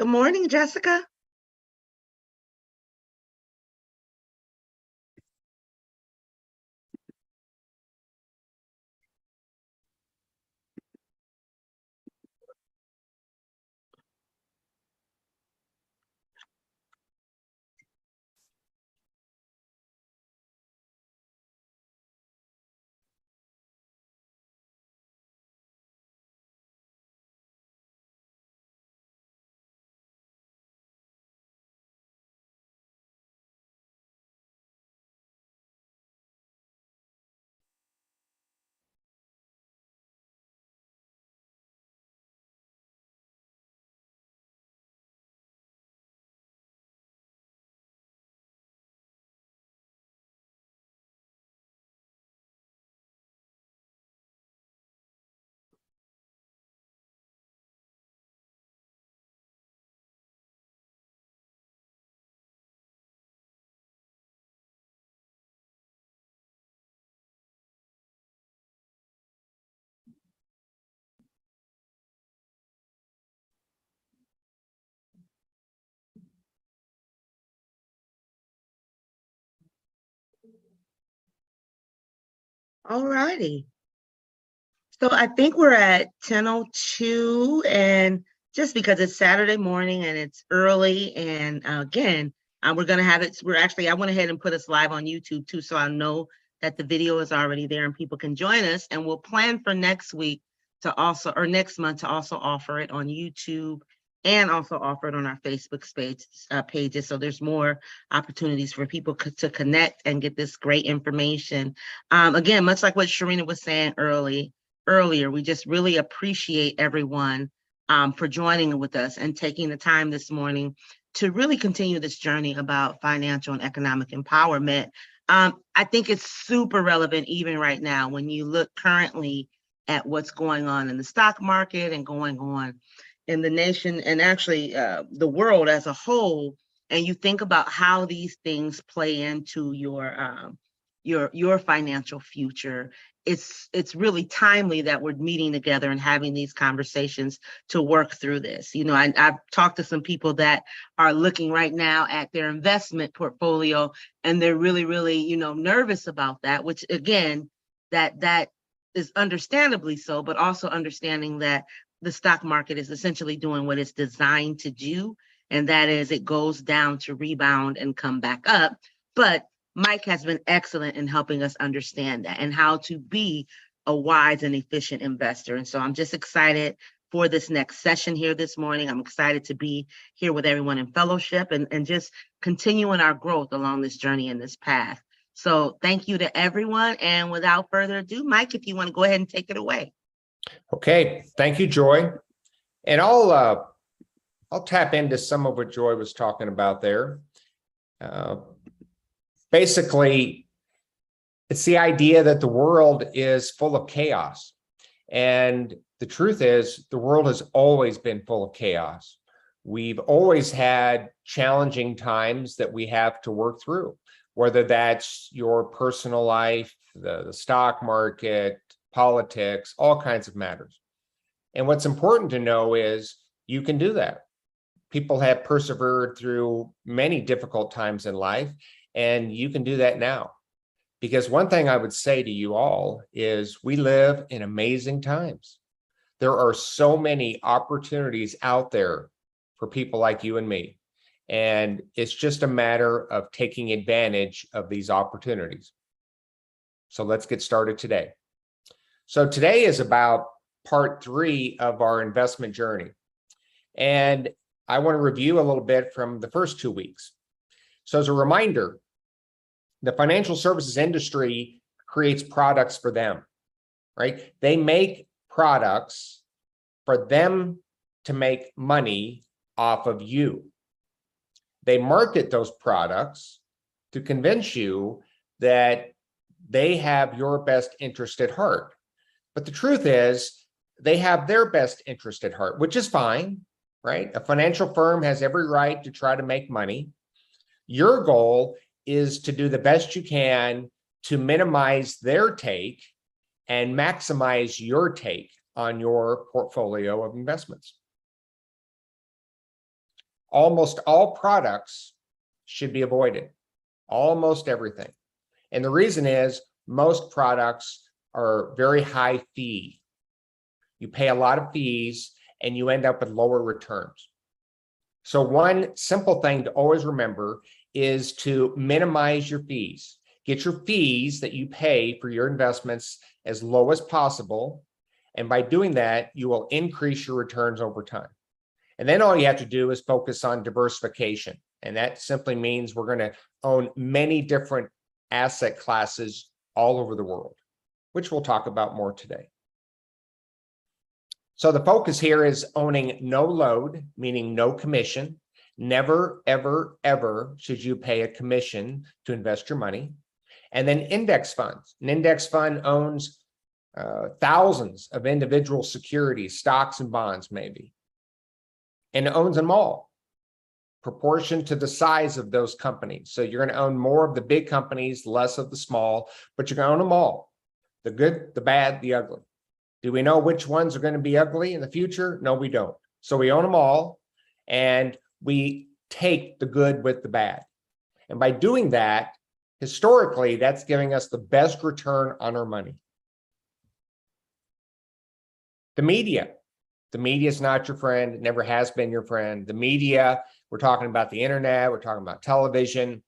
Good morning, Jessica. All righty. So I think we're at 10:02, and just because it's Saturday morning and it's early, and again, we're gonna have it. I went ahead and put us live on YouTube too, so I know that the video is already there and people can join us. And we'll plan for next week to also, or next month to also offer it on YouTube and also offer it on our Facebook pages. So there's more opportunities for people to connect and get this great information. Again, much like what Sharina was saying earlier, we just really appreciate everyone for joining with us and taking the time this morning to really continue this journey about financial and economic empowerment. I think it's super relevant even right now when you look currently at what's going on in the stock market and going on in the nation and actually the world as a whole, and you think about how these things play into your financial future. It's really timely that we're meeting together and having these conversations to work through this. I've talked to some people that are looking right now at their investment portfolio, and they're really, really, nervous about that, which again, that is understandably so, but also understanding that the stock market is essentially doing what it's designed to do, and that is it goes down to rebound and come back up. But Mike has been excellent in helping us understand that and how to be a wise and efficient investor. And so I'm just excited for this next session here this morning. I'm excited to be here with everyone in fellowship and just continuing our growth along this journey and this path. So thank you to everyone. And without further ado, Mike, if you want to go ahead and take it away. Okay, thank you, Joy. And I'll tap into some of what Joy was talking about there. Basically, it's the idea that the world is full of chaos. And the truth is, the world has always been full of chaos. We've always had challenging times that we have to work through, whether that's your personal life, the stock market, politics, all kinds of matters. And what's important to know is you can do that. People have persevered through many difficult times in life, and you can do that now. Because one thing I would say to you all is we live in amazing times. There are so many opportunities out there for people like you and me. And it's just a matter of taking advantage of these opportunities. So let's get started today. So today is about part 3 of our investment journey. And I want to review a little bit from the first 2 weeks. So as a reminder, the financial services industry creates products for them, right? They make products for them to make money off of you. They market those products to convince you that they have your best interest at heart. But the truth is, they have their best interest at heart, which is fine, right? A financial firm has every right to try to make money. Your goal is to do the best you can to minimize their take and maximize your take on your portfolio of investments. almost all products should be avoided. Almost everything. And the reason is most products are very high fee. You pay a lot of fees and you end up with lower returns. So one simple thing to always remember is to minimize your fees. Get your fees that you pay for your investments as low as possible. And by doing that, you will increase your returns over time. And then all you have to do is focus on diversification. And that simply means we're going to own many different asset classes all over the world, which we'll talk about more today. So the focus here is owning no load, meaning no commission. Never, ever, ever should you pay a commission to invest your money. And then index funds. An index fund owns thousands of individual securities, stocks and bonds maybe, and it owns them all, proportion to the size of those companies. So you're going to own more of the big companies, less of the small, but you're going to own them all, the good, the bad, the ugly. Do we know which ones are going to be ugly in the future? No, we don't. So we own them all, and we take the good with the bad. And by doing that, historically, that's giving us the best return on our money. The media is not your friend. It never has been your friend. The media, we're talking about the internet, we're talking about television.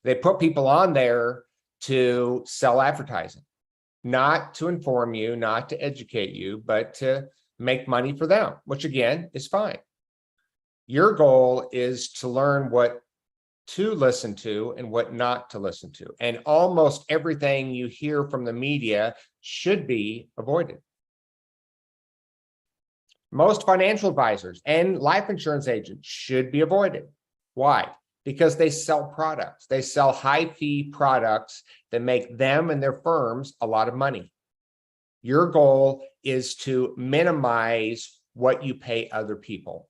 They put people on there to sell advertising, not to inform you, not to educate you, but to make money for them, which again is fine. Your goal is to learn what to listen to and what not to listen to. And almost everything you hear from the media should be avoided. Most financial advisors and life insurance agents should be avoided. Why? Because they sell products. They sell high fee products that make them and their firms a lot of money. Your goal is to minimize what you pay other people,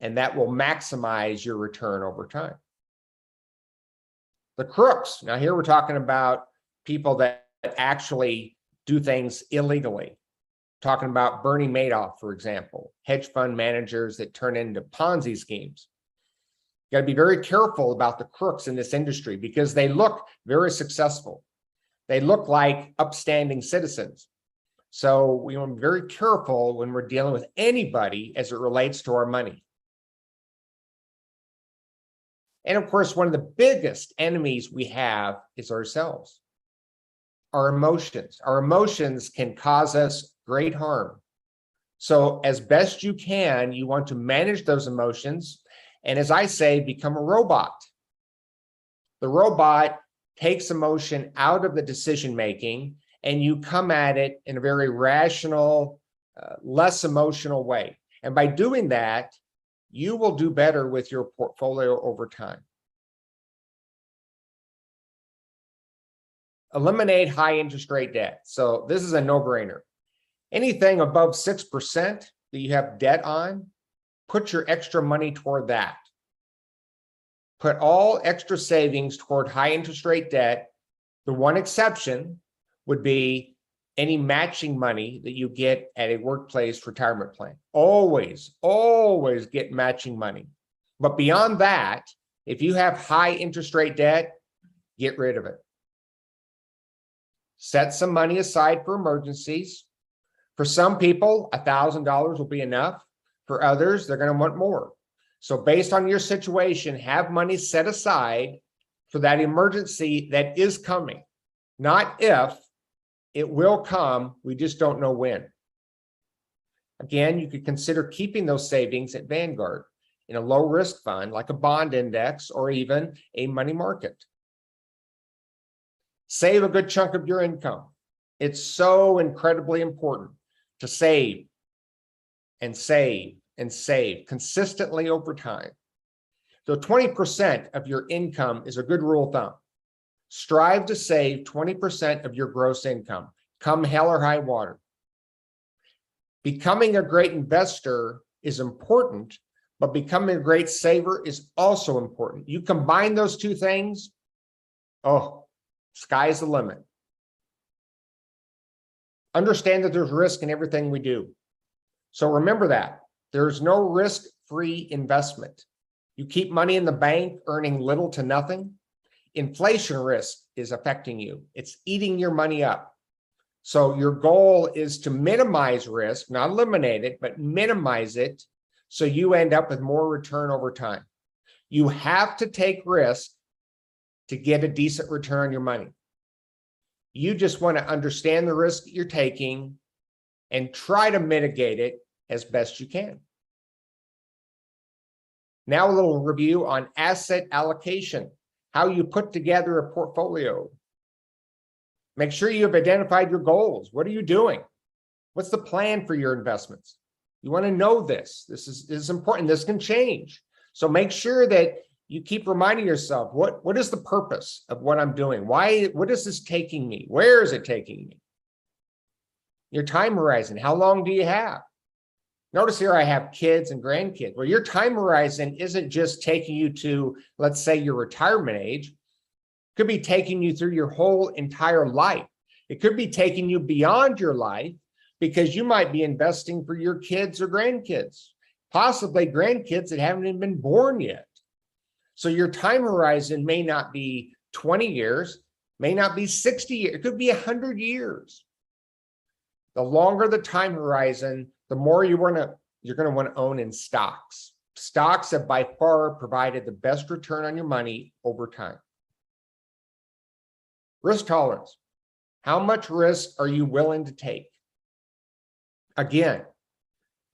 and that will maximize your return over time. The crooks. Now here we're talking about people that actually do things illegally. Talking about Bernie Madoff, for example, hedge fund managers that turn into Ponzi schemes. You got to be very careful about the crooks in this industry because they look very successful. They look like upstanding citizens. So we want to be very careful when we're dealing with anybody as it relates to our money. And of course, one of the biggest enemies we have is ourselves. Our emotions. Our emotions can cause us great harm. So as best you can, you want to manage those emotions. And as I say, become a robot. The robot takes emotion out of the decision-making, and you come at it in a very rational, less emotional way. And by doing that, you will do better with your portfolio over time. Eliminate high interest rate debt. So this is a no-brainer. Anything above 6% that you have debt on, put your extra money toward that. Put all extra savings toward high interest rate debt. The one exception would be any matching money that you get at a workplace retirement plan. Always get matching money. But beyond that, if you have high interest rate debt, get rid of it. Set some money aside for emergencies. For some people, $1,000 will be enough. For others, they're going to want more. So based on your situation, have money set aside for that emergency that is coming. Not if, it will come, we just don't know when. Again, you could consider keeping those savings at Vanguard in a low risk fund like a bond index or even a money market. Save a good chunk of your income. It's so incredibly important to save and save and save consistently over time. So 20% of your income is a good rule of thumb. Strive to save 20% of your gross income, come hell or high water. Becoming a great investor is important, but becoming a great saver is also important. You combine those two things, oh, sky's the limit. Understand that there's risk in everything we do. So remember that. There's no risk-free investment. You keep money in the bank, earning little to nothing. Inflation risk is affecting you. It's eating your money up. So your goal is to minimize risk, not eliminate it, but minimize it so you end up with more return over time. You have to take risk to get a decent return on your money. You just want to understand the risk that you're taking and try to mitigate it as best you can. Now a little review on asset allocation, how you put together a portfolio. Make sure you have identified your goals. What are you doing? What's the plan for your investments? You want to know this. This is important. This can change. So make sure that you keep reminding yourself, what is the purpose of what I'm doing? What is this taking me? Where is it taking me? Your time horizon, how long do you have? Notice here I have kids and grandkids. Well, your time horizon isn't just taking you to, let's say, your retirement age. It could be taking you through your whole entire life. It could be taking you beyond your life because you might be investing for your kids or grandkids, possibly grandkids that haven't even been born yet. So your time horizon may not be 20 years, may not be 60 years, it could be 100 years. The longer the time horizon, the more you're going to want to own in stocks. Stocks have by far provided the best return on your money over time. Risk tolerance. How much risk are you willing to take? Again,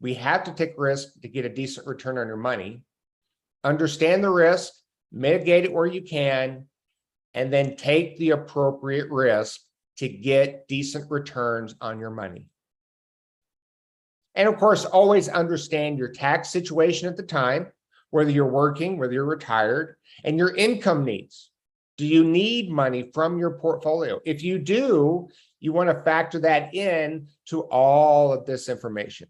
we have to take risk to get a decent return on your money. Understand the risk, mitigate it where you can, and then take the appropriate risk to get decent returns on your money. And of course, always understand your tax situation at the time, whether you're working, whether you're retired, and your income needs. Do you need money from your portfolio? If you do, you want to factor that in to all of this information.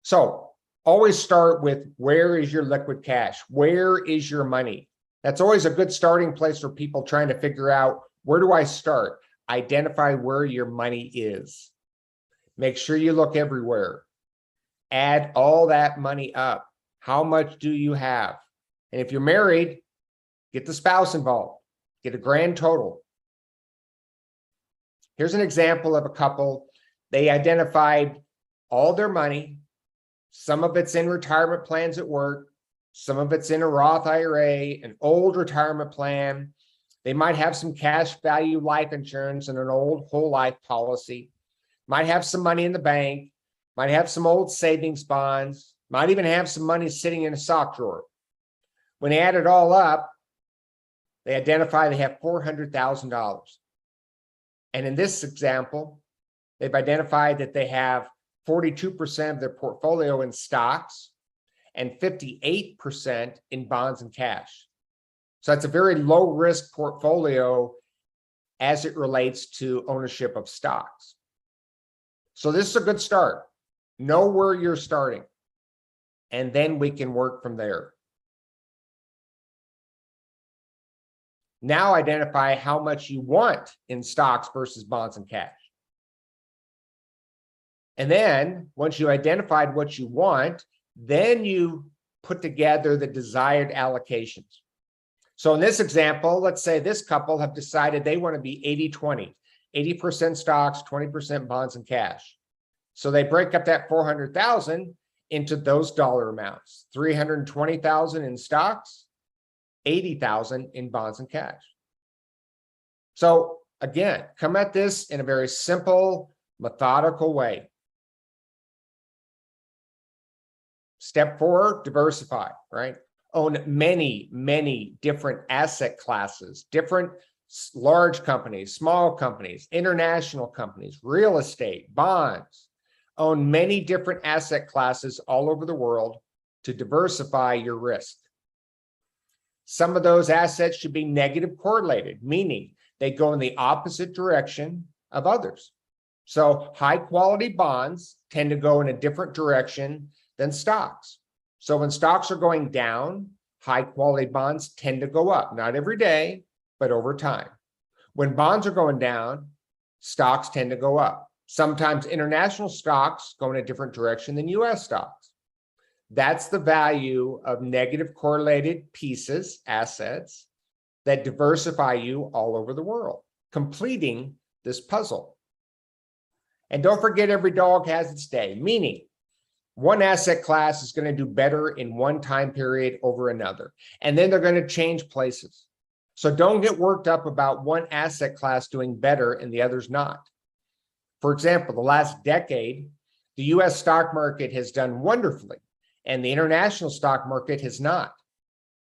So always start with, where is your liquid cash? Where is your money? That's always a good starting place for people trying to figure out, where do I start? Identify where your money is. Make sure you look everywhere. Add all that money up. How much do you have? And if you're married, get the spouse involved. Get a grand total. Here's an example of a couple. They identified all their money. Some of it's in retirement plans at work. Some of it's in a Roth IRA, an old retirement plan. They might have some cash value life insurance and an old whole life policy. Might have some money in the bank. Might have some old savings bonds. Might even have some money sitting in a sock drawer. When they add it all up, they identify they have $400,000. And in this example, they've identified that they have 42% of their portfolio in stocks and 58% in bonds and cash. So that's a very low risk portfolio as it relates to ownership of stocks. So this is a good start. Know where you're starting, and then we can work from there. Now identify how much you want in stocks versus bonds and cash. And then once you identified what you want, then you put together the desired allocations. So in this example, let's say this couple have decided they want to be 80-20, 80% stocks, 20% bonds and cash. So they break up that 400,000 into those dollar amounts, 320,000 in stocks, 80,000 in bonds and cash. So again, come at this in a very simple, methodical way. Step 4, diversify, right? Own many, many different asset classes, different large companies, small companies, international companies, real estate, bonds. Own many different asset classes all over the world to diversify your risk. Some of those assets should be negative correlated, meaning they go in the opposite direction of others. So high quality bonds tend to go in a different direction than stocks. So when stocks are going down, high quality bonds tend to go up, not every day, but over time. When bonds are going down, stocks tend to go up. Sometimes international stocks go in a different direction than US stocks. That's the value of negative correlated pieces, assets, that diversify you all over the world, completing this puzzle. And don't forget, every dog has its day, meaning one asset class is going to do better in one time period over another, and then they're going to change places. So don't get worked up about one asset class doing better and the others not. For example, the last decade, the US stock market has done wonderfully, and the international stock market has not.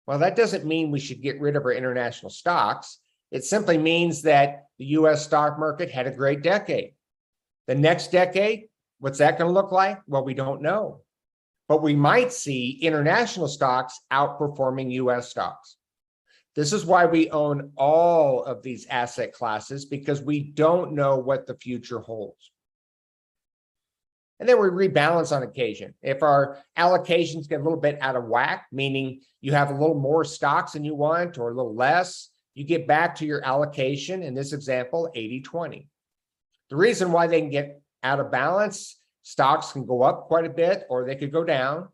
Well, that doesn't mean we should get rid of our international stocks. It simply means that the US stock market had a great decade. The next decade, what's that going to look like? Well, we don't know. But we might see international stocks outperforming US stocks. This is why we own all of these asset classes, because we don't know what the future holds. And then we rebalance on occasion. If our allocations get a little bit out of whack, meaning you have a little more stocks than you want or a little less, you get back to your allocation, in this example, 80-20. The reason why they can get out of balance, stocks can go up quite a bit or they could go down.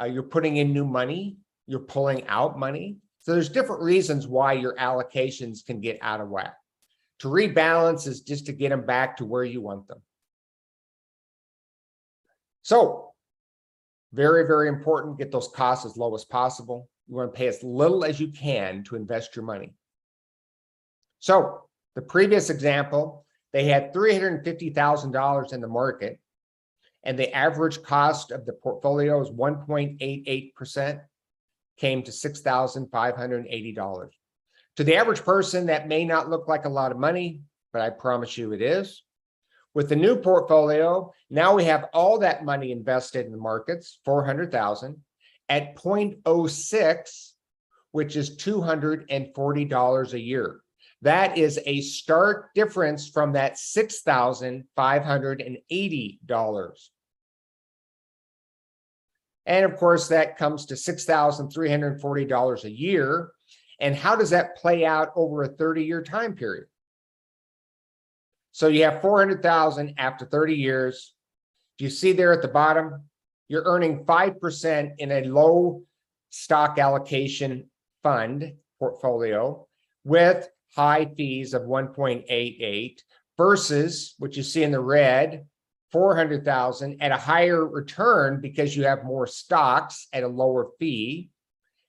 You're putting in new money, you're pulling out money. So there's different reasons why your allocations can get out of whack. To rebalance is just to get them back to where you want them. So very, very important, get those costs as low as possible. You want to pay as little as you can to invest your money. So the previous example, they had $350,000 in the market, and the average cost of the portfolio is 1.88%, came to $6,580. To the average person, that may not look like a lot of money, but I promise you it is. With the new portfolio, now we have all that money invested in the markets, $400,000, at 0.06, which is $240 a year. That is a stark difference from that $6,580. And of course, that comes to $6,340 a year. And how does that play out over a 30-year time period? So you have $400,000 after 30 years. Do you see there at the bottom? You're earning 5% in a low stock allocation fund portfolio with high fees of 1.88 versus what you see in the red, 400,000 at a higher return because you have more stocks at a lower fee.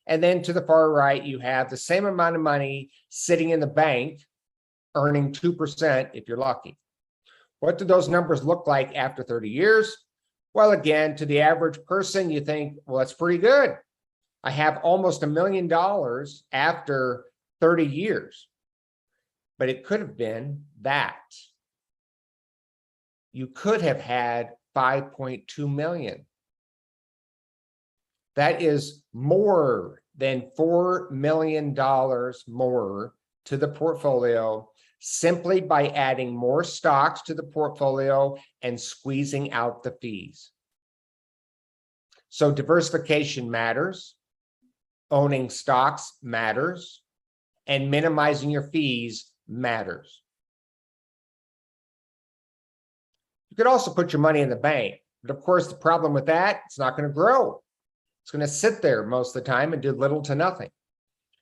And then to the far right, you have the same amount of money sitting in the bank, earning 2% if you're lucky. What do those numbers look like after 30 years? Well, again, to the average person, you think, well, that's pretty good. I have almost $1 million after 30 years. But it could have been that. You could have had 5.2 million. That is more than $4 million more to the portfolio simply by adding more stocks to the portfolio and squeezing out the fees. So diversification matters, owning stocks matters, and minimizing your fees matters. You could also put your money in the bank, but of course the problem with that, it's not going to grow. It's going to sit there most of the time and do little to nothing.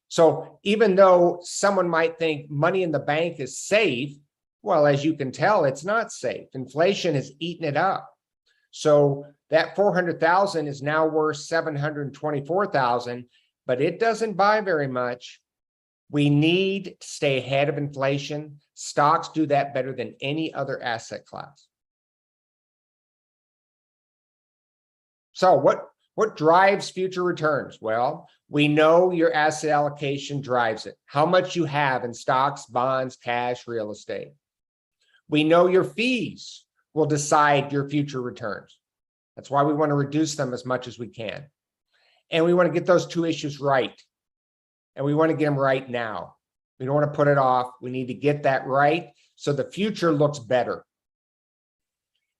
So even though someone might think money in the bank is safe, well, as you can tell, it's not safe. Inflation has eaten it up. So that 400,000 is now worth 724,000, but it doesn't buy very much. We need to stay ahead of inflation. Stocks do that better than any other asset class. So what drives future returns? Well, we know your asset allocation drives it. How much you have in stocks, bonds, cash, real estate. We know your fees will decide your future returns. That's why we want to reduce them as much as we can. And we want to get those two issues right. And we want to get them right now. We don't want to put it off. We need to get that right so the future looks better.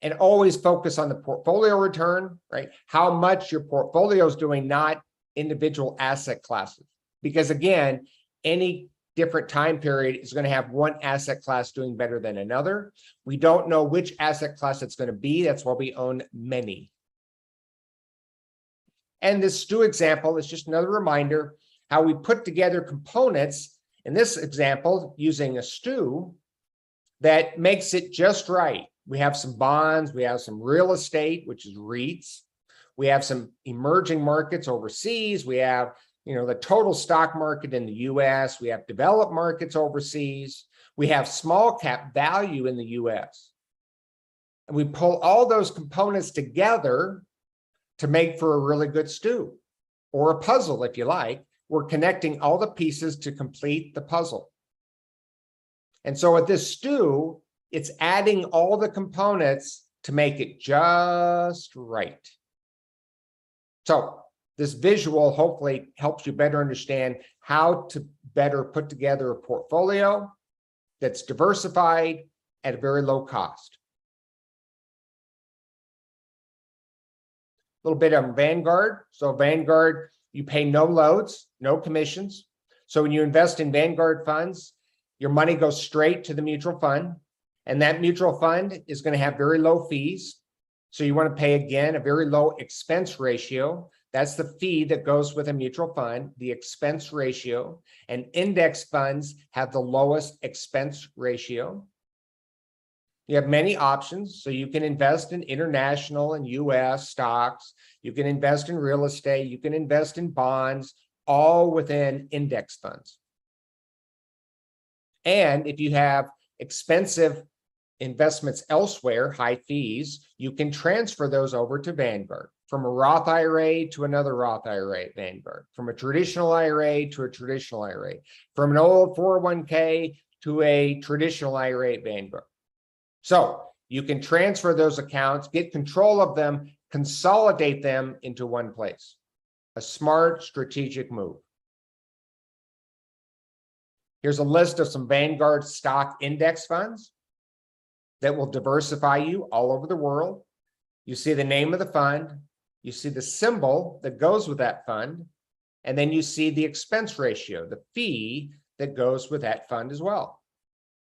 And always focus on the portfolio return, right? How much your portfolio is doing, not individual asset classes. Because again, any different time period is going to have one asset class doing better than another. We don't know which asset class it's going to be. That's why we own many. And this stew example is just another reminder how we put together components, in this example, using a stew that makes it just right. We have some bonds, we have some real estate, which is REITs. We have some emerging markets overseas. We have, the total stock market in the US. We have developed markets overseas. We have small cap value in the US. And we pull all those components together to make for a really good stew, or a puzzle, if you like. We're connecting all the pieces to complete the puzzle. And so with this stew, it's adding all the components to make it just right. So this visual hopefully helps you better understand how to better put together a portfolio that's diversified at a very low cost. A little bit on Vanguard. So Vanguard, you pay no loads, no commissions. So when you invest in Vanguard funds, your money goes straight to the mutual fund, and that mutual fund is going to have very low fees. So you want to pay, again, a very low expense ratio. That's the fee that goes with a mutual fund, the expense ratio. And index funds have the lowest expense ratio. You have many options. So you can invest in international and US stocks. You can invest in real estate. You can invest in bonds, all within index funds. And if you have expensive investments elsewhere, high fees, you can transfer those over to Vanguard, from a Roth IRA to another Roth IRA at Vanguard, from a traditional IRA to a traditional IRA, from an old 401k to a traditional IRA at Vanguard. So you can transfer those accounts, get control of them, consolidate them into one place. A smart strategic move. Here's a list of some Vanguard stock index funds that will diversify you all over the world. You see the name of the fund, you see the symbol that goes with that fund, and then you see the expense ratio, the fee that goes with that fund as well.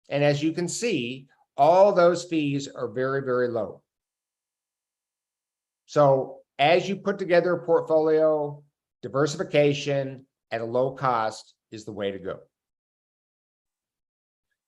And as you can see, all those fees are very, very low. So as you put together a portfolio, diversification at a low cost is the way to go.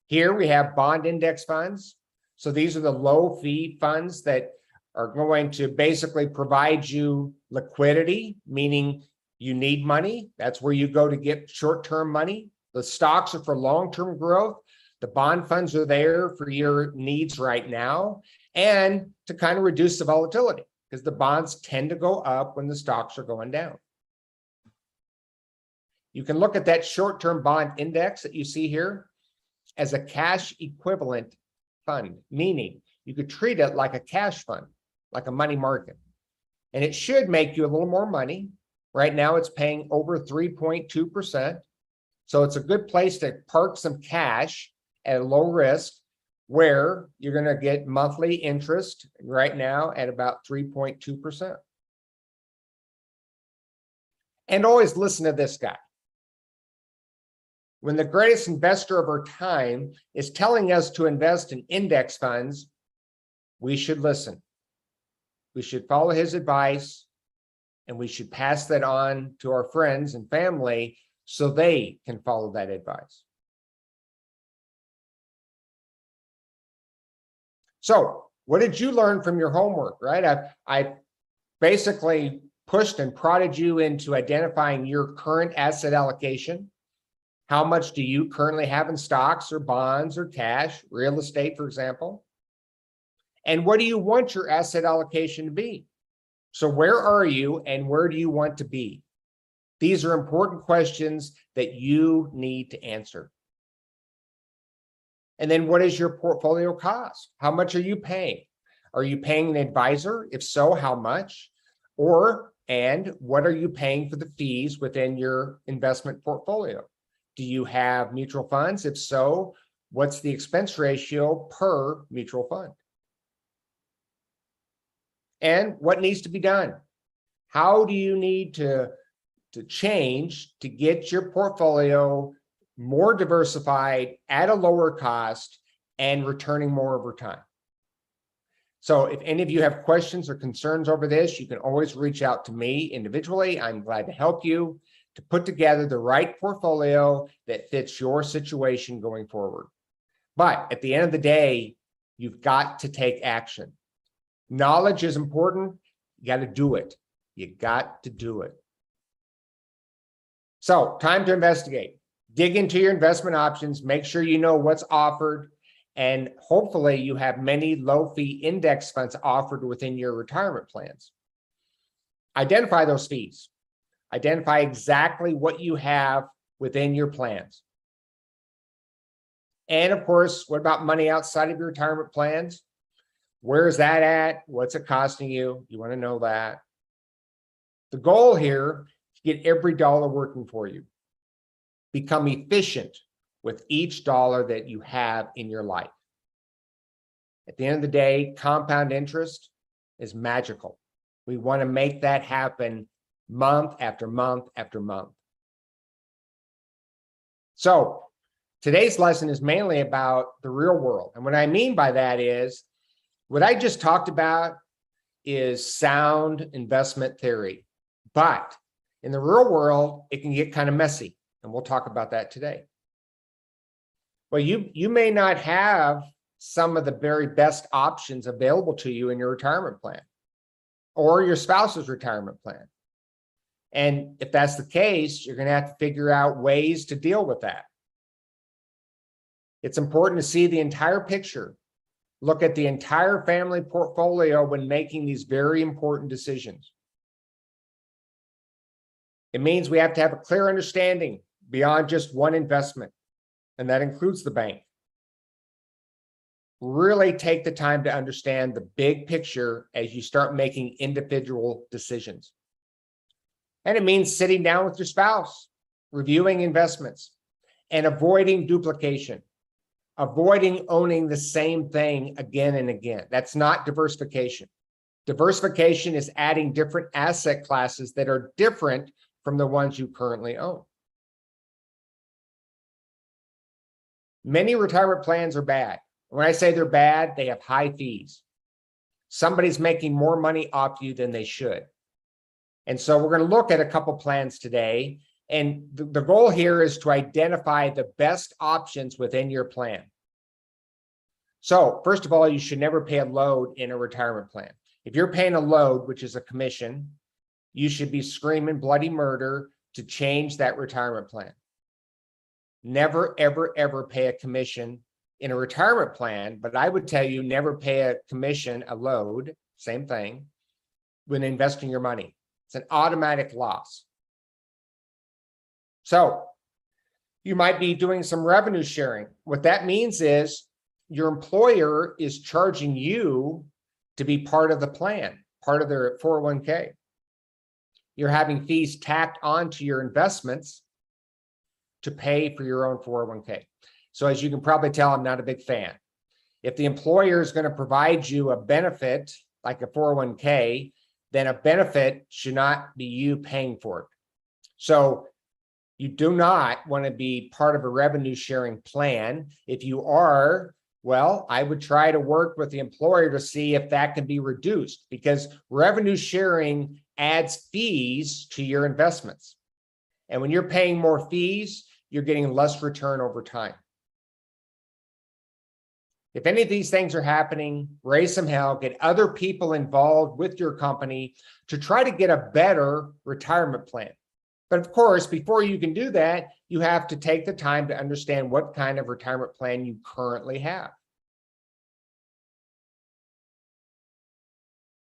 Here we have bond index funds. So these are the low fee funds that are going to basically provide you liquidity, meaning you need money. That's where you go to get short-term money. The stocks are for long-term growth. The bond funds are there for your needs right now and to kind of reduce the volatility, because the bonds tend to go up when the stocks are going down. You can look at that short-term bond index that you see here as a cash equivalent fund, meaning you could treat it like a cash fund, like a money market. And it should make you a little more money. Right now it's paying over 3.2%. So it's a good place to park some cash at a low risk, where you're going to get monthly interest right now at about 3.2%. And always listen to this guy. When the greatest investor of our time is telling us to invest in index funds, we should listen. We should follow his advice, and we should pass that on to our friends and family so they can follow that advice. So what did you learn from your homework, right? I basically pushed and prodded you into identifying your current asset allocation. How much do you currently have in stocks or bonds or cash, real estate, for example? And what do you want your asset allocation to be? So where are you and where do you want to be? These are important questions that you need to answer. And then what is your portfolio cost? How much are you paying? Are you paying an advisor? If so, how much? And what are you paying for the fees within your investment portfolio? Do you have mutual funds? If so, what's the expense ratio per mutual fund? And what needs to be done? How do you need to change to get your portfolio more diversified at a lower cost and returning more over time? So if any of you have questions or concerns over this, you can always reach out to me individually. I'm glad to help you to put together the right portfolio that fits your situation going forward. But at the end of the day, you've got to take action. Knowledge is important. You got to do it. You got to do it. So, time to investigate. Dig into your investment options. Make sure you know what's offered. And hopefully you have many low-fee index funds offered within your retirement plans. Identify those fees. Identify exactly what you have within your plans. And of course, what about money outside of your retirement plans? Where is that at? What's it costing you? You want to know that. The goal here is to get every dollar working for you. Become efficient with each dollar that you have in your life. At the end of the day, compound interest is magical. We want to make that happen month after month after month. So today's lesson is mainly about the real world. And what I mean by that is, what I just talked about is sound investment theory. But in the real world, it can get kind of messy. And we'll talk about that today. Well, you may not have some of the very best options available to you in your retirement plan or your spouse's retirement plan. And if that's the case, you're going to have to figure out ways to deal with that. It's important to see the entire picture. Look at the entire family portfolio when making these very important decisions. It means we have to have a clear understanding beyond just one investment, and that includes the bank. Really take the time to understand the big picture as you start making individual decisions. And it means sitting down with your spouse, reviewing investments, and avoiding duplication, avoiding owning the same thing again and again. That's not diversification. Diversification is adding different asset classes that are different from the ones you currently own. Many retirement plans are bad. When I say they're bad, they have high fees. Somebody's making more money off you than they should. And so we're going to look at a couple plans today. And the goal here is to identify the best options within your plan. So first of all, you should never pay a load in a retirement plan. If you're paying a load, which is a commission, you should be screaming bloody murder to change that retirement plan. Never, ever, ever pay a commission in a retirement plan, but I would tell you never pay a commission, a load, same thing, when investing your money. It's an automatic loss. So you might be doing some revenue sharing. What that means is your employer is charging you to be part of the plan, part of their 401k. You're having fees tacked onto your investments to pay for your own 401k. So as you can probably tell, I'm not a big fan. If the employer is going to provide you a benefit like a 401k, then a benefit should not be you paying for it. So you do not want to be part of a revenue sharing plan. If you are, well, I would try to work with the employer to see if that can be reduced, because revenue sharing adds fees to your investments. And when you're paying more fees, you're getting less return over time. If any of these things are happening, raise some hell, get other people involved with your company to try to get a better retirement plan. But of course, before you can do that, you have to take the time to understand what kind of retirement plan you currently have.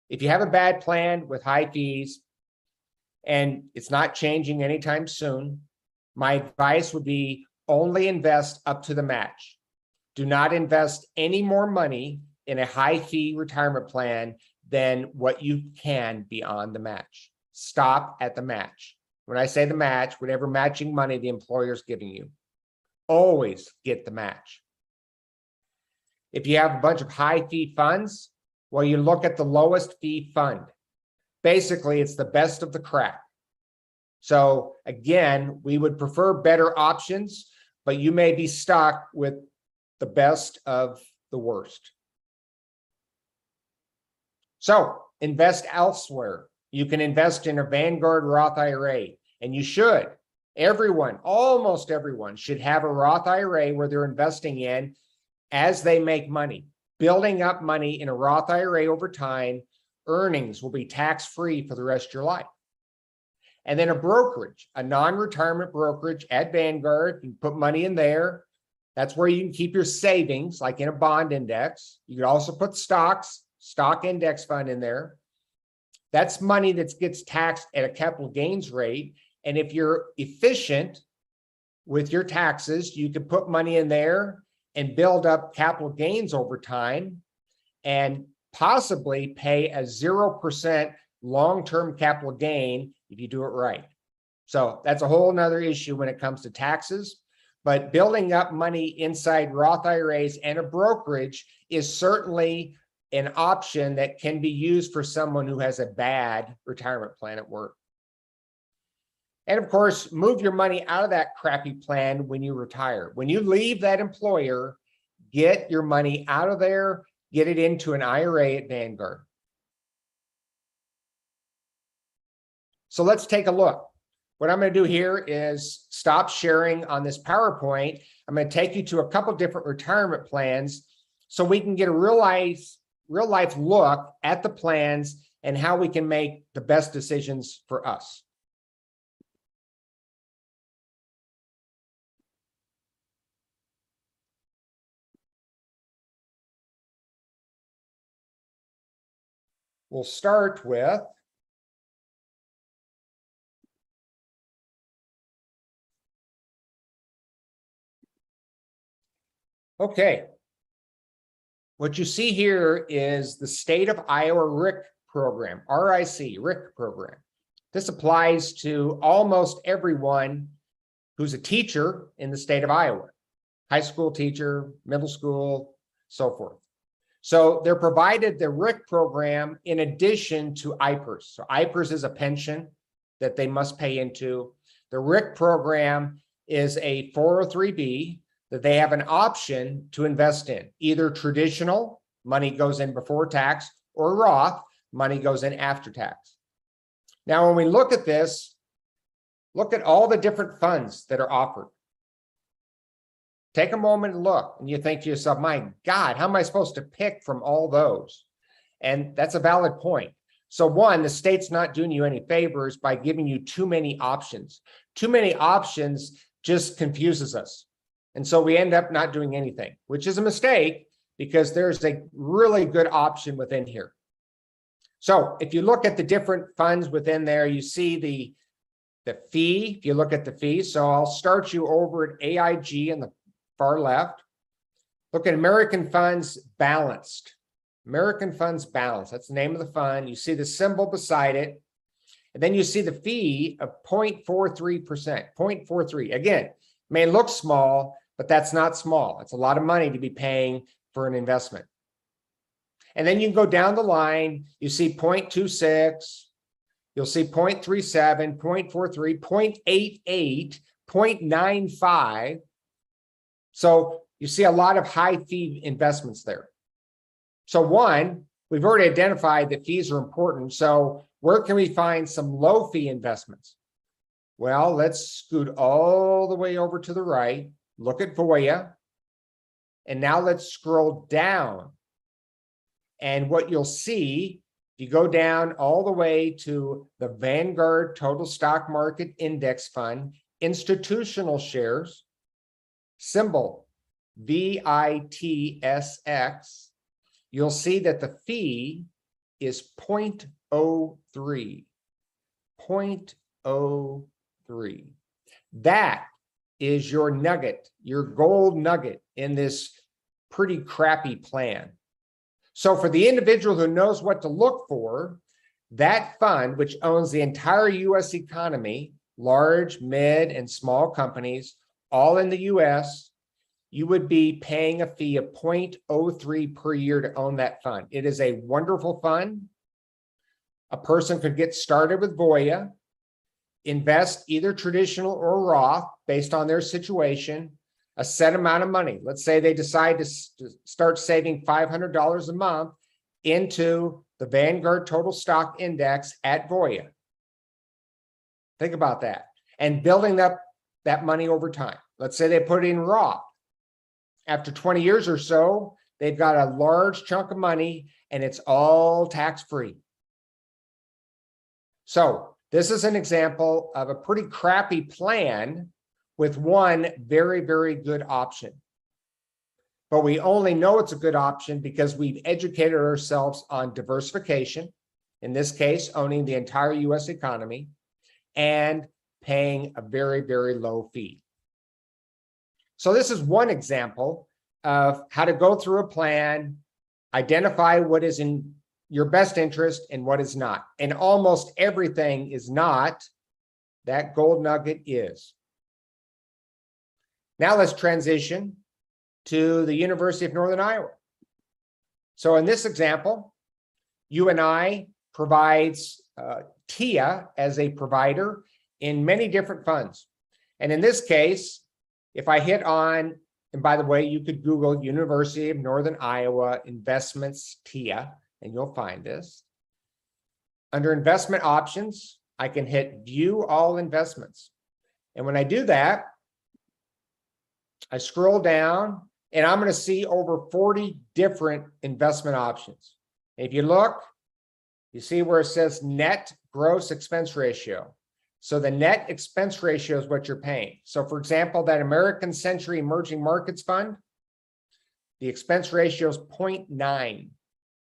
If you have a bad plan with high fees and it's not changing anytime soon, my advice would be only invest up to the match. Do not invest any more money in a high fee retirement plan than what you can beyond the match. Stop at the match. When I say the match, whatever matching money the employer is giving you, always get the match. If you have a bunch of high fee funds, well, you look at the lowest fee fund. Basically, it's the best of the crap. So again, we would prefer better options, but you may be stuck with the best of the worst. So invest elsewhere. You can invest in a Vanguard Roth IRA, and you should. Everyone, almost everyone, should have a Roth IRA where they're investing in as they make money, building up money in a Roth IRA over time. Earnings will be tax-free for the rest of your life. And then a brokerage, a non-retirement brokerage at Vanguard, you put money in there. That's where you can keep your savings, like in a bond index. You could also put stocks, stock index fund in there. That's money that gets taxed at a capital gains rate. And if you're efficient with your taxes, you can put money in there and build up capital gains over time and possibly pay a 0% long-term capital gain if you do it right. So that's a whole nother issue when it comes to taxes. But building up money inside Roth IRAs and a brokerage is certainly an option that can be used for someone who has a bad retirement plan at work. And of course, move your money out of that crappy plan when you retire. When you leave that employer, get your money out of there, get it into an IRA at Vanguard. So let's take a look. What I'm going to do here is stop sharing on this PowerPoint. I'm going to take you to a couple different retirement plans so we can get a real life look at the plans and how we can make the best decisions for us. We'll start with okay. What you see here is the State of Iowa RIC program, RIC program. This applies to almost everyone who's a teacher in the state of Iowa, high school teacher, middle school, so forth. So they're provided the RIC program in addition to IPERS. So IPERS is a pension that they must pay into. The RIC program is a 403B that they have an option to invest in. Either traditional, money goes in before tax, or Roth, money goes in after tax. Now, when we look at this, look at all the different funds that are offered. Take a moment and look, and you think to yourself, my God, how am I supposed to pick from all those? And that's a valid point. So one, the state's not doing you any favors by giving you too many options. Too many options just confuses us. And so we end up not doing anything, which is a mistake because there's a really good option within here. So if you look at the different funds within there, you see the fee, if you look at the fee. So I'll start you over at AIG in the far left. Look at American Funds Balanced. American Funds Balanced, that's the name of the fund. You see the symbol beside it. And then you see the fee of 0.43%, 0.43. Again, may look small, but that's not small. It's a lot of money to be paying for an investment. And then you can go down the line, you see 0.26, you'll see 0.37, 0.43, 0.88, 0.95. So you see a lot of high fee investments there. So one, we've already identified that fees are important. So where can we find some low fee investments? Well, let's scoot all the way over to the right, look at Voya, and now let's scroll down. And what you'll see, if you go down all the way to the Vanguard Total Stock Market Index Fund, institutional shares, symbol VITSX, you'll see that the fee is 0.03. 0.03. That is your nugget, your gold nugget in this pretty crappy plan. So for the individual who knows what to look for, that fund, which owns the entire US economy, large, mid, and small companies, all in the US, you would be paying a fee of 0.03 per year to own that fund. It is a wonderful fund. A person could get started with Voya, invest either traditional or Roth based on their situation, a set amount of money. Let's say they decide to start saving $500 a month into the Vanguard Total Stock Index at Voya. Think about that. And building up that money over time. Let's say they put it in Roth. After 20 years or so, they've got a large chunk of money and it's all tax-free. So this is an example of a pretty crappy plan with one very, very good option. But we only know it's a good option because we've educated ourselves on diversification, in this case, owning the entire US economy, and paying a very, very low fee. So this is one example of how to go through a plan, identify what is in your best interest and what is not. And almost everything is not. That gold nugget is. Now let's transition to the University of Northern Iowa. So in this example, UNI provides TIA as a provider in many different funds. And in this case, if I hit on, and by the way, you could Google University of Northern Iowa Investments TIA, and you'll find this. Under investment options, I can hit view all investments. And when I do that, I scroll down and I'm going to see over 40 different investment options. If you look, you see where it says net gross expense ratio. So the net expense ratio is what you're paying. So for example, that American Century Emerging Markets Fund, the expense ratio is 0.9,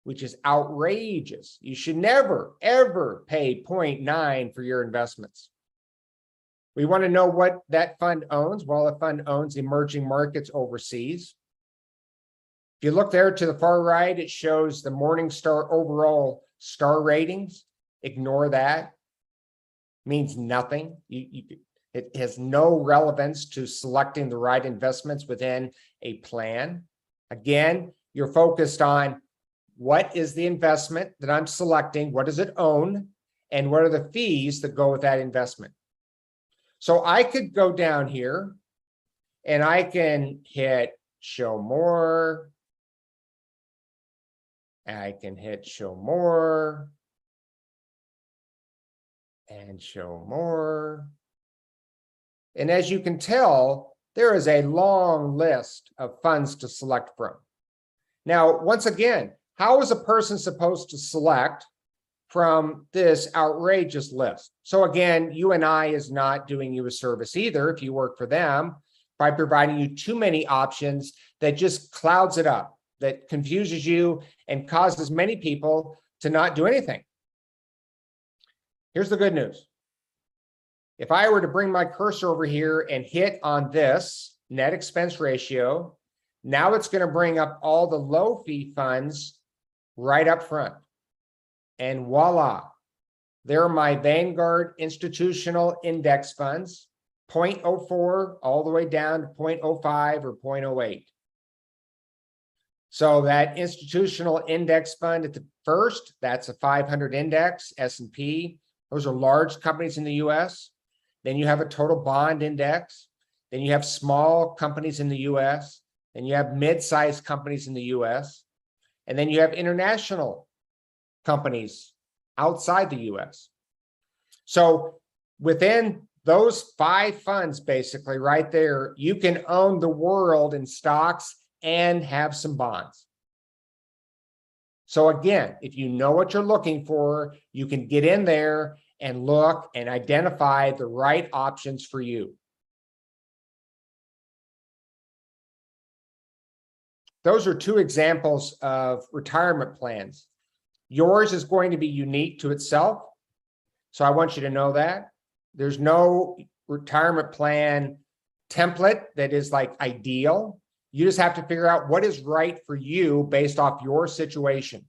which is outrageous. You should never, ever pay 0.9 for your investments. We want to know what that fund owns. Well, the fund owns emerging markets overseas. If you look there to the far right, it shows the Morningstar overall star ratings. Ignore that. It means nothing. It has no relevance to selecting the right investments within a plan. Again, you're focused on what is the investment that I'm selecting, what does it own, and what are the fees that go with that investment. So I could go down here and I can hit show more. I can hit show more and show more. And as you can tell, there is a long list of funds to select from. Now, once again, how is a person supposed to select from this outrageous list? So again, UNI is not doing you a service either if you work for them by providing you too many options that just clouds it up, that confuses you and causes many people to not do anything. Here's the good news. If I were to bring my cursor over here and hit on this net expense ratio, now it's going to bring up all the low fee funds right up front. And voila, there are my Vanguard institutional index funds, 0.04 all the way down to 0.05 or 0.08. So that institutional index fund at the first, that's a 500 index, S&P. Those are large companies in the US. Then you have a total bond index. Then you have small companies in the US. Then you have mid-sized companies in the US. And then you have international companies outside the US. So within those 5 funds, basically right there, you can own the world in stocks and have some bonds. So again, if you know what you're looking for, you can get in there and look and identify the right options for you. Those are 2 examples of retirement plans. Yours is going to be unique to itself. So I want you to know that. There's no retirement plan template that is like ideal. You just have to figure out what is right for you based off your situation.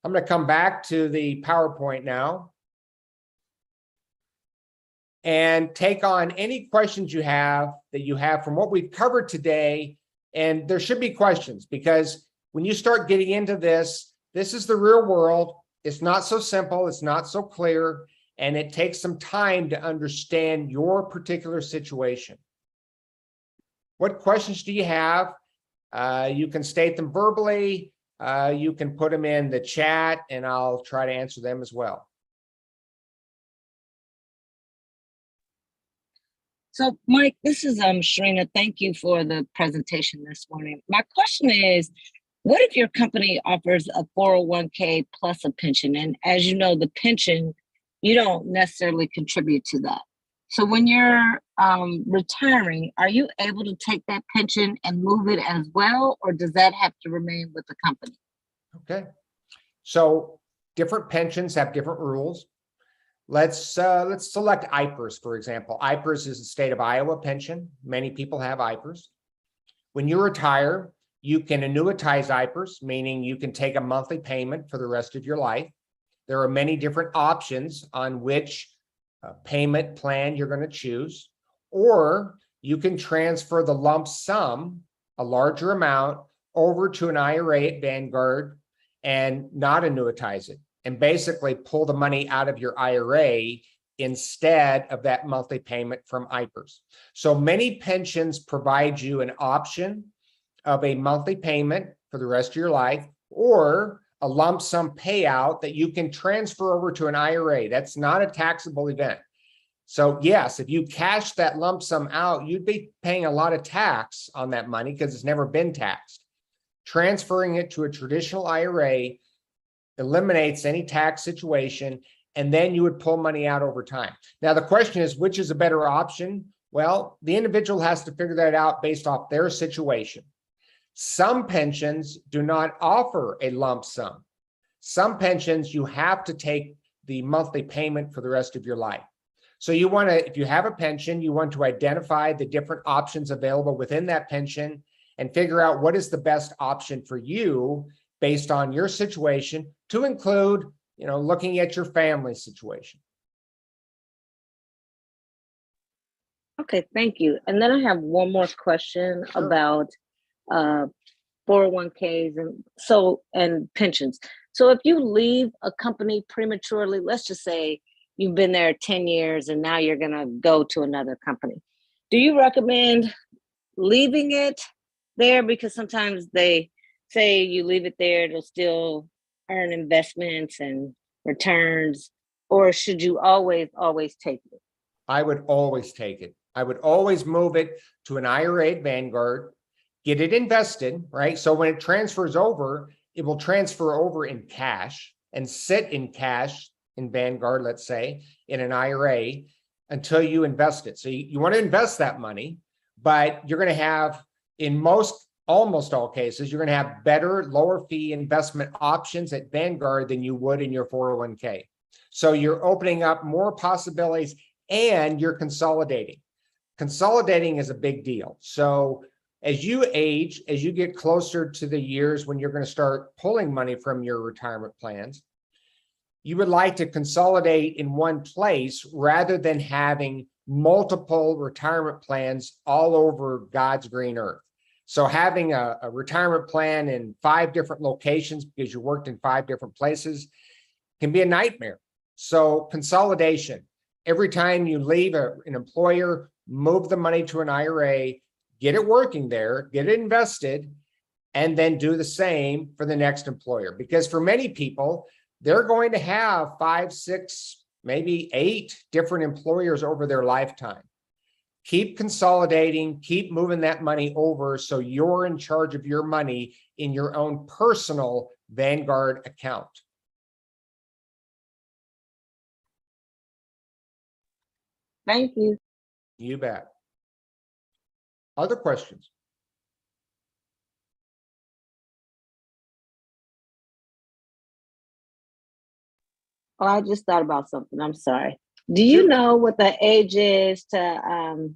I'm going to come back to the PowerPoint now and take on any questions you have from what we've covered today. And there should be questions, because when you start getting into this, this is the real world. It's not so simple. It's not so clear. And it takes some time to understand your particular situation. What questions do you have? You can state them verbally. you can put them in the chat and I'll try to answer them as well. So, Mike, this is Sharina. Thank you for the presentation this morning. My question is, what if your company offers a 401k plus a pension? And as you know, the pension, you don't necessarily contribute to that. So when you're retiring, are you able to take that pension and move it as well, or does that have to remain with the company? Okay. So different pensions have different rules. Let's select IPERS, for example. IPERS is the state of Iowa pension. Many people have IPERS. When you retire, you can annuitize IPERS, meaning you can take a monthly payment for the rest of your life. There are many different options on which payment plan you're going to choose, or you can transfer the lump sum, a larger amount, over to an IRA at Vanguard and not annuitize it, and basically pull the money out of your IRA instead of that monthly payment from IPERS. So many pensions provide you an option of a monthly payment for the rest of your life, or a lump sum payout that you can transfer over to an IRA. That's not a taxable event. So yes, if you cash that lump sum out, you'd be paying a lot of tax on that money because it's never been taxed. Transferring it to a traditional IRA eliminates any tax situation, and then you would pull money out over time. Now, the question is, which is a better option? Well, the individual has to figure that out based off their situation. Some pensions do not offer a lump sum. Some pensions, you have to take the monthly payment for the rest of your life. So you want to, if you have a pension, you want to identify the different options available within that pension and figure out what is the best option for you based on your situation, to include, looking at your family situation. Okay, thank you. And then I have one more question about 401ks and pensions. So if you leave a company prematurely, let's just say you've been there 10 years and now you're going to go to another company, do you recommend leaving it there? Because sometimes they say you leave it there, it'll still earn investments and returns, or should you always take it? I would always take it. I would always move it to an IRA at Vanguard, get it invested, right? So when it transfers over, it will transfer over in cash and sit in cash in Vanguard, let's say, in an IRA until you invest it. So you want to invest that money, but you're going to have, in almost all cases, you're going to have better, lower fee investment options at Vanguard than you would in your 401k. So you're opening up more possibilities and you're consolidating. Consolidating is a big deal. So as you age, as you get closer to the years when you're going to start pulling money from your retirement plans, you would like to consolidate in one place rather than having multiple retirement plans all over God's green earth. So having a retirement plan in 5 different locations because you worked in 5 different places can be a nightmare. So consolidation, every time you leave an employer, move the money to an IRA, get it working there, get it invested, and then do the same for the next employer. Because for many people, they're going to have 5, 6, maybe 8 different employers over their lifetime. Keep consolidating, keep moving that money over so you're in charge of your money in your own personal Vanguard account. Thank you. You bet. Other questions? Oh, I just thought about something. I'm sorry. Do you know what the age is to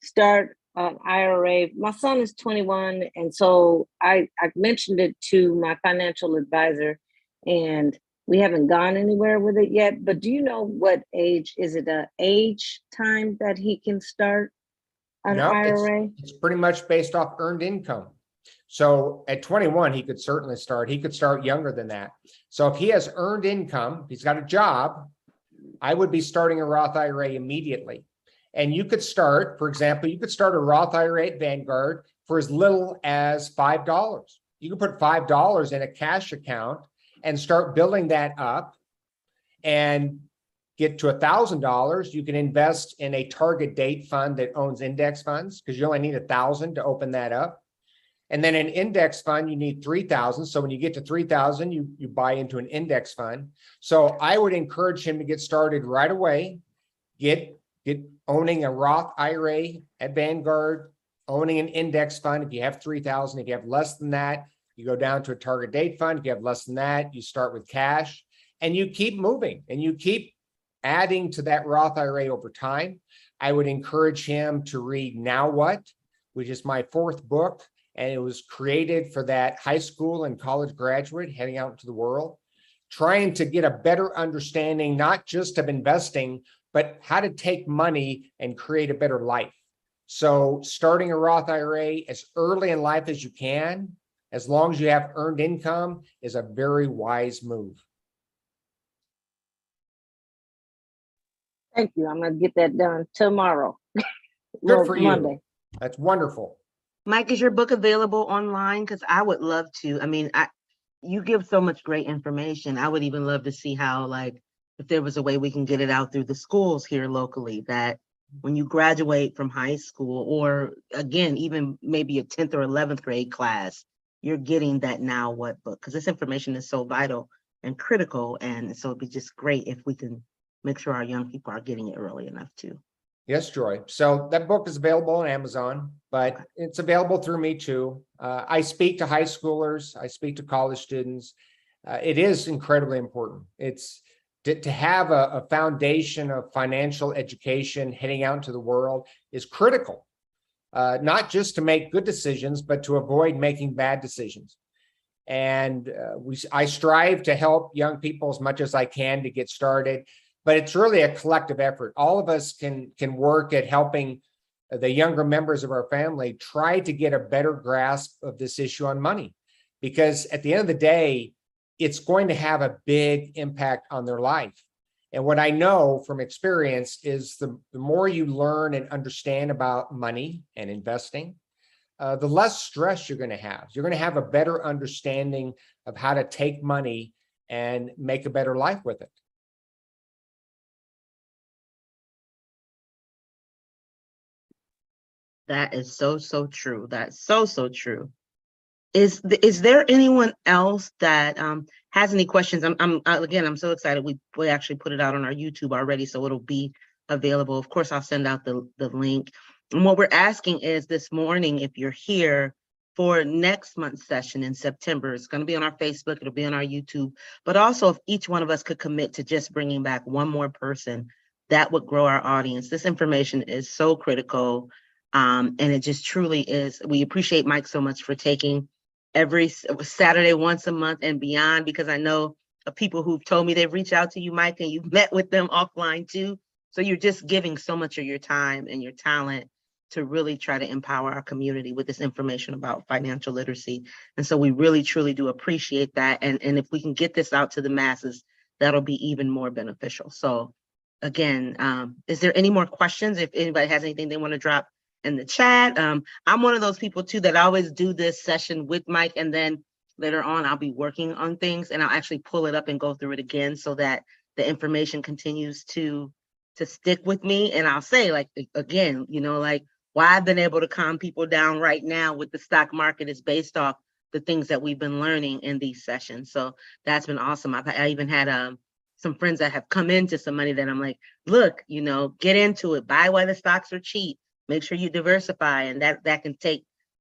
start an IRA? My son is 21, and so I mentioned it to my financial advisor, and we haven't gone anywhere with it yet. But do you know what age? Is it an age time that he can start an IRA? It's pretty much based off earned income. So at 21, he could certainly start. He could start younger than that. So if he has earned income, he's got a job, I would be starting a Roth IRA immediately. And you could start, for example, you could start a Roth IRA at Vanguard for as little as $5. You can put $5 in a cash account and start building that up and get to $1,000. You can invest in a target date fund that owns index funds because you only need 1,000 to open that up. And then an index fund, you need 3,000. So when you get to 3,000, you buy into an index fund. So I would encourage him to get started right away. Get owning a Roth IRA at Vanguard, owning an index fund. If you have 3,000, if you have less than that, you go down to a target date fund. If you have less than that, you start with cash and you keep moving and you keep adding to that Roth IRA over time. I would encourage him to read Now What, which is my 4th book. And it was created for that high school and college graduate heading out into the world, trying to get a better understanding, not just of investing, but how to take money and create a better life. So starting a Roth IRA as early in life as you can, as long as you have earned income, is a very wise move. Thank you. I'm going to get that done tomorrow. Good for you. Monday. That's wonderful. Mike, is your book available online? Because I would love to. I mean, you give so much great information. I would even love to see how, like, if there was a way we can get it out through the schools here locally, that when you graduate from high school, or again, even maybe a 10th or 11th grade class, you're getting that Now What book, because this information is so vital and critical. And so it'd be just great if we can make sure our young people are getting it early enough too. Yes, Joy. So that book is available on Amazon, but it's available through me too. I speak to high schoolers. I speak to college students. It is incredibly important. It's to have a foundation of financial education heading out into the world is critical, not just to make good decisions, but to avoid making bad decisions. And I strive to help young people as much as I can to get started. But it's really a collective effort. All of us can work at helping the younger members of our family try to get a better grasp of this issue on money, because at the end of the day, it's going to have a big impact on their life. And what I know from experience is the more you learn and understand about money and investing, the less stress you're going to have. You're going to have a better understanding of how to take money and make a better life with it. That is so true. That's so true. Is there anyone else that has any questions? I'm so excited. We actually put it out on our YouTube already, so it'll be available. Of course, I'll send out the link. And what we're asking is this morning, if you're here for next month's session in September, it's going to be on our Facebook, it'll be on our YouTube, but also if each one of us could commit to just bringing back one more person, that would grow our audience. This information is so critical. And it just truly is. We appreciate Mike so much for taking every Saturday, once a month and beyond, because I know of people who've told me they've reached out to you, Mike, and you've met with them offline too. So you're just giving so much of your time and your talent to really try to empower our community with this information about financial literacy. And so we really, truly do appreciate that. And if we can get this out to the masses, that'll be even more beneficial. So again, is there any more questions? If anybody has anything they want to drop in the chat. I'm one of those people too that always do this session with Mike, and then later on I'll be working on things and I'll actually pull it up and go through it again so that the information continues to stick with me. And I'll say, like, again, you know, like why I've been able to calm people down right now with the stock market is based off the things that we've been learning in these sessions. So that's been awesome. I even had some friends that have come into some money that I'm like, look, you know, get into it, buy while the stocks are cheap. Make sure you diversify, and that can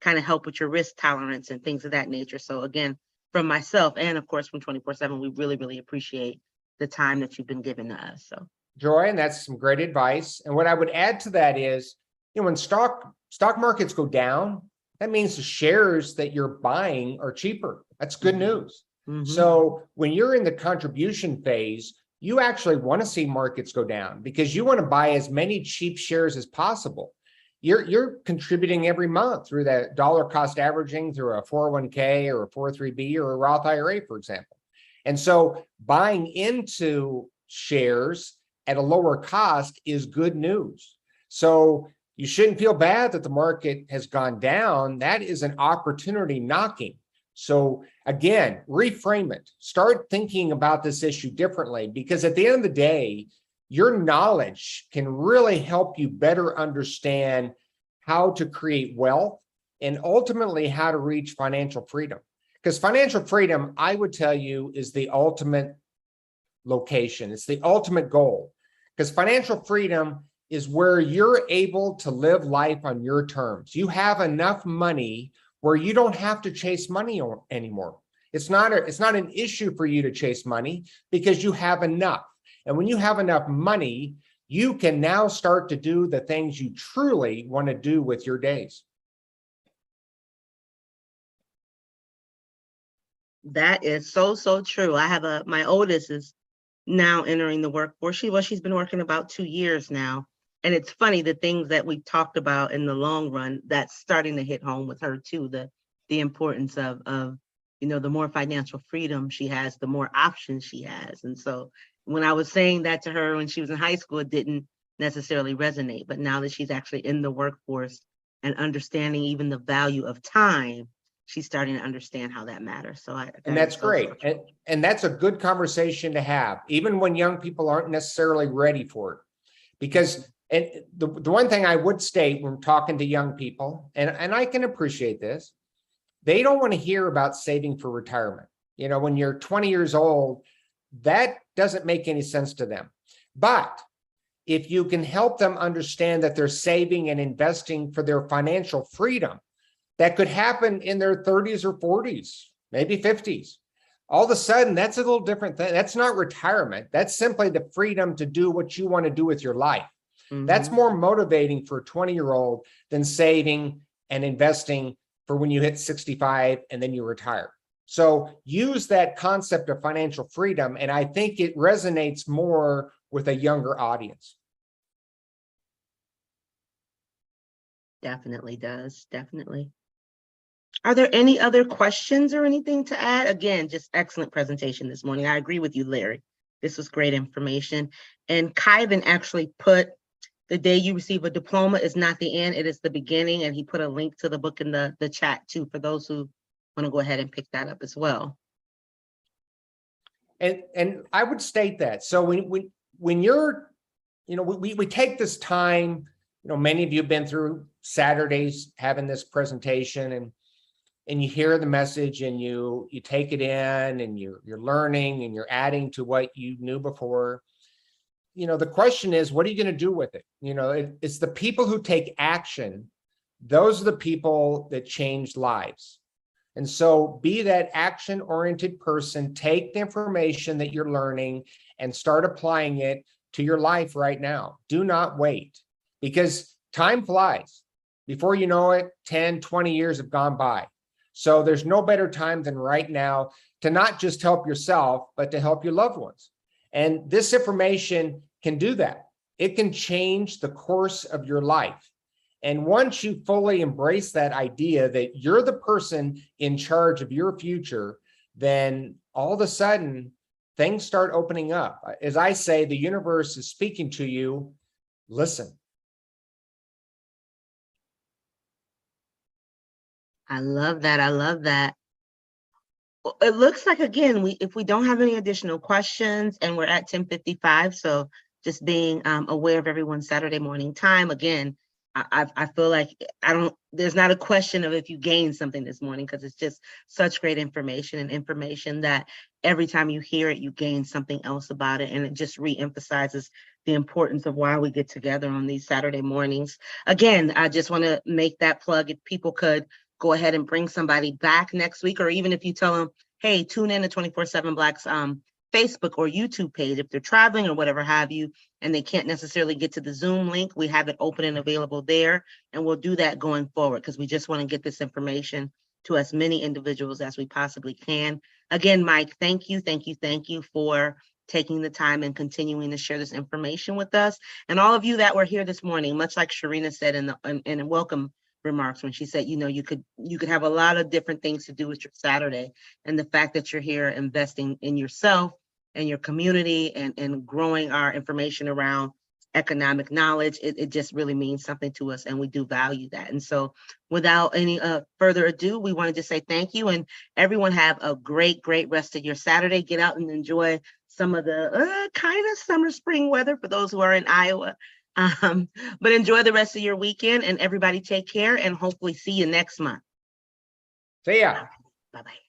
kind of help with your risk tolerance and things of that nature. So again, from myself and of course from 24/7, we really, really appreciate the time that you've been giving to us. So Joy, and that's some great advice. And what I would add to that is, you know, when stock markets go down, that means the shares that you're buying are cheaper. That's good news. Mm-hmm. So when you're in the contribution phase, you actually want to see markets go down because you want to buy as many cheap shares as possible. You're contributing every month through that dollar cost averaging through a 401k or a 403b or a Roth IRA, for example. And so buying into shares at a lower cost is good news. So you shouldn't feel bad that the market has gone down. That is an opportunity knocking. So again, reframe it. Start thinking about this issue differently, because at the end of the day, your knowledge can really help you better understand how to create wealth and ultimately how to reach financial freedom. Because financial freedom, I would tell you, is the ultimate location. It's the ultimate goal, because financial freedom is where you're able to live life on your terms. You have enough money where you don't have to chase money anymore. It's not an issue for you to chase money because you have enough. And when you have enough money, you can now start to do the things you truly want to do with your days. That is so, so true. I have my oldest is now entering the workforce. She's been working about 2 years now. And it's funny, the things that we talked about in the long run, that's starting to hit home with her too, the importance of the more financial freedom she has, the more options she has. And so when I was saying that to her when she was in high school, it didn't necessarily resonate. But now that she's actually in the workforce and understanding even the value of time, she's starting to understand how that matters. And that's great. And that's a good conversation to have, even when young people aren't necessarily ready for it. Because the one thing I would state when talking to young people, and I can appreciate this, they don't want to hear about saving for retirement. When you're 20 years old, that doesn't make any sense to them. But if you can help them understand that they're saving and investing for their financial freedom, that could happen in their 30s or 40s, maybe 50s. All of a sudden, that's a little different thing. That's not retirement. That's simply the freedom to do what you want to do with your life. Mm-hmm. That's more motivating for a 20-year-old than saving and investing for when you hit 65 and then you retire. So use that concept of financial freedom, and I think it resonates more with a younger audience. Definitely does. Definitely. Are there any other questions or anything to add? Again, just excellent presentation this morning. I agree with you, Larry. This was great information. And Kyvan actually put the day you receive a diploma is not the end, it is the beginning. And he put a link to the book in the chat too, for those who want to go ahead and pick that up as well. And I would state that. So when you're, we take this time, many of you have been through Saturdays having this presentation, and you hear the message and you take it in and you're learning and you're adding to what you knew before. The question is, what are you going to do with it? It's the people who take action. Those are the people that change lives. And so be that action-oriented person, take the information that you're learning and start applying it to your life right now. Do not wait, because time flies. Before you know it, 10, 20 years have gone by. So there's no better time than right now to not just help yourself, but to help your loved ones. And this information can do that. It can change the course of your life. And once you fully embrace that idea that you're the person in charge of your future, then all of a sudden things start opening up. As I say, the universe is speaking to you. Listen. I love that. I love that. It looks like, again, if we don't have any additional questions, and we're at 10:55, so just being aware of everyone's Saturday morning time. Again, I feel like there's not a question of if you gained something this morning, because it's just such great information, and information that every time you hear it, you gain something else about it. And it just reemphasizes the importance of why we get together on these Saturday mornings. Again, I just want to make that plug. If people could go ahead and bring somebody back next week, or even if you tell them, hey, tune in to 24/7 Black's Facebook or YouTube page, if they're traveling or whatever have you, and they can't necessarily get to the Zoom link, we have it open and available there. And we'll do that going forward, because we just want to get this information to as many individuals as we possibly can. Again, Mike, thank you for taking the time and continuing to share this information with us. And all of you that were here this morning, much like Sharina said in the welcome remarks, when she said, you could have a lot of different things to do with your Saturday, and the fact that you're here investing in yourself and your community and growing our information around economic knowledge. It just really means something to us, and we do value that. And so without any further ado, we want to just say thank you, and everyone have a great rest of your Saturday. Get out and enjoy some of the kind of summer spring weather for those who are in Iowa. But enjoy the rest of your weekend, and everybody take care, and hopefully see you next month. See ya. Bye-bye.